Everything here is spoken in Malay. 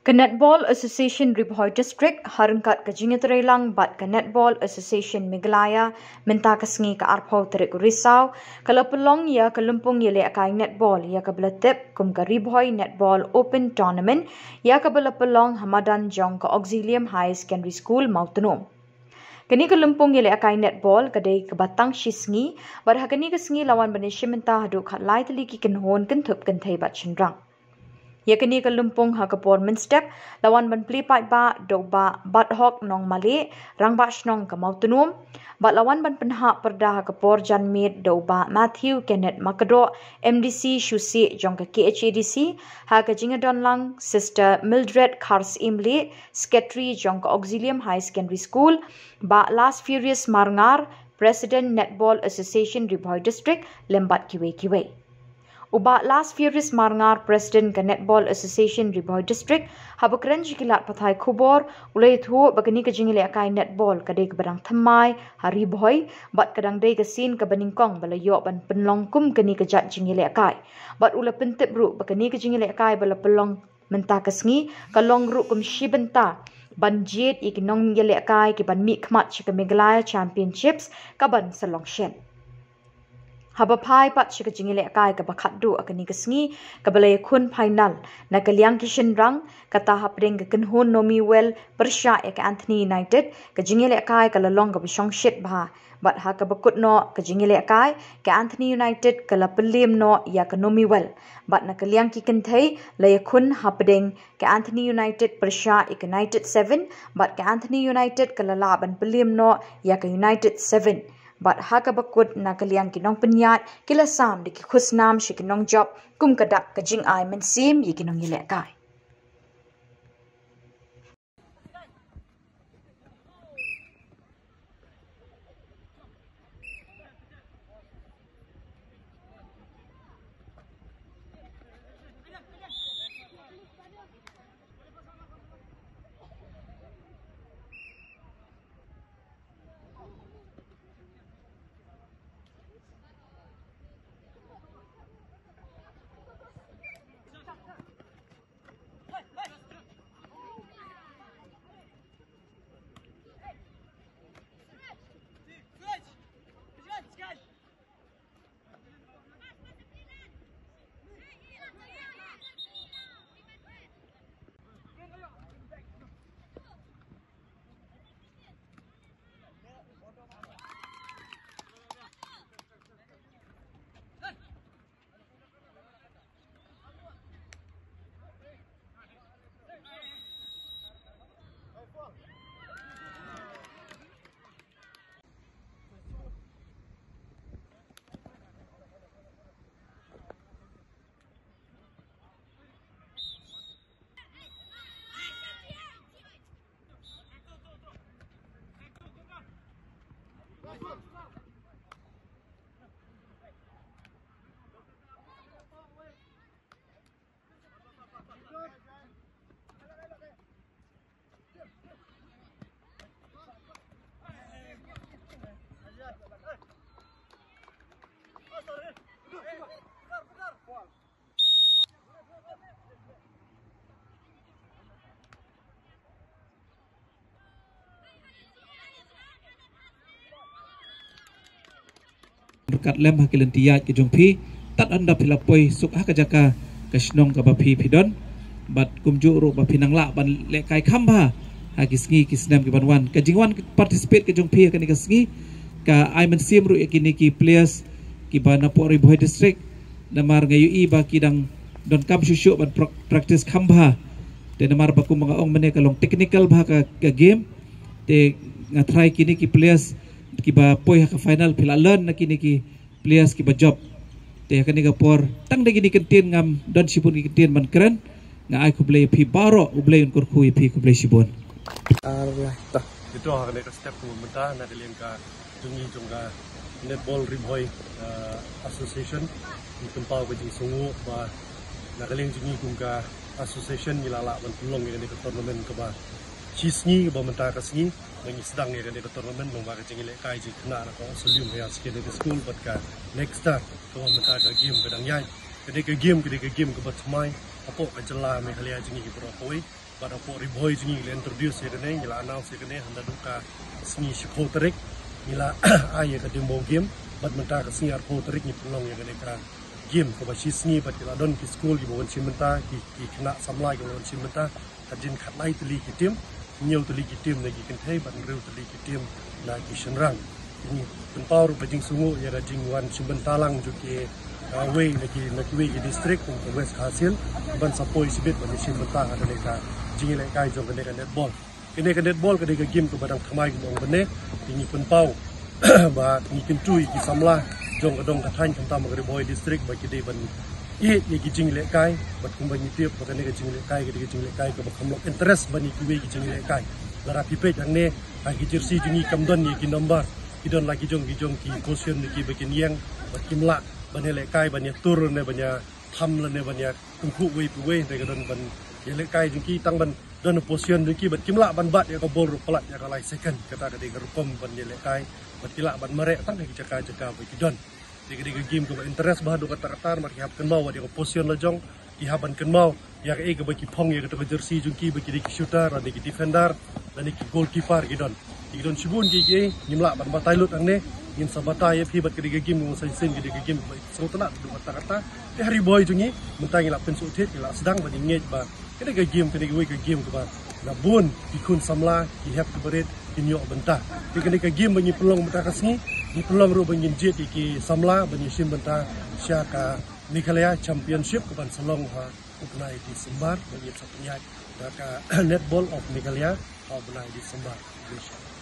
Ke Netball Association Ribhoi District harengkat ke Jingetrelang bat ke Netball Association Meghalaya minta kesengi ke Arpau Terik Risau kalau pelong ya ke Lumpung ya lekai netball ya ke belatip kum ke Ribhoi Netball Open Tournament ya ke pelong Hamadan Jong ke Auxilium High Secondary School Mautenum. Kini ke Lumpung ya lekai netball kedai ke Batang Shisngi bar kini ke sengi lawan Malaysia minta haduk kat lai teliki kenhon kentup kentai bat cendrang. Ya kini ke Lumpung ha ke Portman Step lawan ban Plipat ba do ba bat hok nong Malay rang ba snong ke Mautenum bat lawan ban penhak perda ha ke Por Jan Med do ba Matthew Kenneth Makado MDC Shusi jong ke KHADC ha ke Jingadon Lang Sister Mildred Kars Imli Secretary jong ke Auxilium High Secondary School ba Last Furious Marngar President Netball Association Ribhoi District lembat kiwe-kiwe. Uba Last Furious Marngar President ke Netball Association Ribhoi District habukren jikilat pathai kubor ulai thu bagani ke jingile akai netball kadai ke badang thamai hari Ribhoi bat kadang dai ke sin ke beningkong balayo ban penlongkum keni ke jat jingile akai bat ula pentip ru bagani ke jingile akai bala pelong menta kesngi kalong ru kum shibenta ban jet ikinong yele akai ke ban mi khmat ke Meghalaya Championships ka ban Salongshen. Haba pai pat shika jingile akai ka bakat du akani kesngi ka balai kun final na kaliang kishen rang kata hapring ka kenhon nomi well persya ka Anthony United ka jingile akai ka lalong ka bisong shit bah bat ha ka bakut no ka jingile akai ka Anthony United ka la pelim no ya ka nomi well bat na kaliang ki kenthai la kun hapring ka Anthony United persya ka United 7 bat ka Anthony United ka la ban pelim no ya ka United 7 bat haka bakut na kaliang kinong penyat kila sam di khusnam shi kinong job kum kadak ka jing ai men sim yi kinong yile kai. Berkat lem hakilan tiat ke jungpi tat anda pilapoi suk hakajaka kasnong ka bapi pidon bat kumju ru bapi nangla ban lekai khamba hakisngi kisnam ke banwan ka jingwan participate ke jungpi ka ni kasngi ka aiman sim ru ekini ki players ki bana po Ribhoi District namar ngayu i ba kidang don kam shushu ban practice khamba de namar ba kum mga ong mane kalong technical ba ka game te ngatry kini ki players kiba poi ha final pila learn na kini ki players kiba job te kani ka por tang de kini kentin ngam don sipun ki kentin man keren nga ai ku play pi baro u play kur khu pi ku play sipun itu ha kani ka step ku menta na kalian ka tungi jongga Netball Ribhoi Association tempau ka jing sungu ba na kalian jingi kum ka association milala ban tulong ni ka tournament ka ba chisngi ba menta ka sngi ngi sedang ni kan tournament long ba jing ile kai ji khna na ko Auxilium High Secondary School bat ka next ko menta ka game kadang yai kedai game ke batmai apo kajala Meghalaya jingi berapoi pada apo riboi jingi introduce ya kene ngila announce ya kene handa duka sni shikho tarik ngila aye ka demo game bat menta ka sni arpo tarik ni pulong ya kene ka game ko ba sni bat kila don ki school ki bon simenta ki kena samlai ko bon simenta kajin khatlai tuli ki tim nhiều tuli ki tim lagi kan thai ban reu tuli ki tim lagi shenrang ini tempau ru bajing sungu ya rajing wan simbentalang juki way lagi way di district untuk West Hasil ban sapoi sibit ban simbenta ada leka jingi le kai jong kan netball kene kan netball kene ka game ko badang thamai ngong bene ini tempau ba ni kintui ki samla jong kadong ka thain kam tam boy district ba ki de ban ye ki jingi le kai bat kum ban ni tiep ba kene ka jingi le kai ki jingi le kai ko ba kamlok interest ban ni ki way ki jingi le kai lara pipe jang ne ha ki jersey jingi kamdon ni ki number idon lagi jong ki caution ni ki bakin yang bat kimla ban le kai ban ya tur ne ban ya tham le ne ban ya tungku we de ka don ban ye le kai jingi tang ban don position ni ki bat kimla ban bat ya ko bol ru pelat ya ka lai second kata ka de rukom ban ye le kai bat kila ban marek tang ki jaka ba ki don de game ko interest bah do kata mar ki hap kan mau wa de ko position la jong ki haban kan mau ya ka ba ki phong ya ka to jersey jingi ba ki shooter dan ki defender dan ki goalkeeper ki don idon sibun gi nimla ban batai lut ang ne in sabata ye phi bat ke game mo sai sen ke game so tana du kata te hari boy jungi mentang ila pen so thet ila sedang ban nge ba ke game ke game ke ba na bun ikun samla ki have to berit in yo benta ke game banyi pelong menta kasni ni pelong ro banyi jet ki samla banyi sim benta syaka Meghalaya championship ke ban salong ha upnai di Sembar banyi satunya ka netball of Meghalaya upnai di Sembar Malaysia.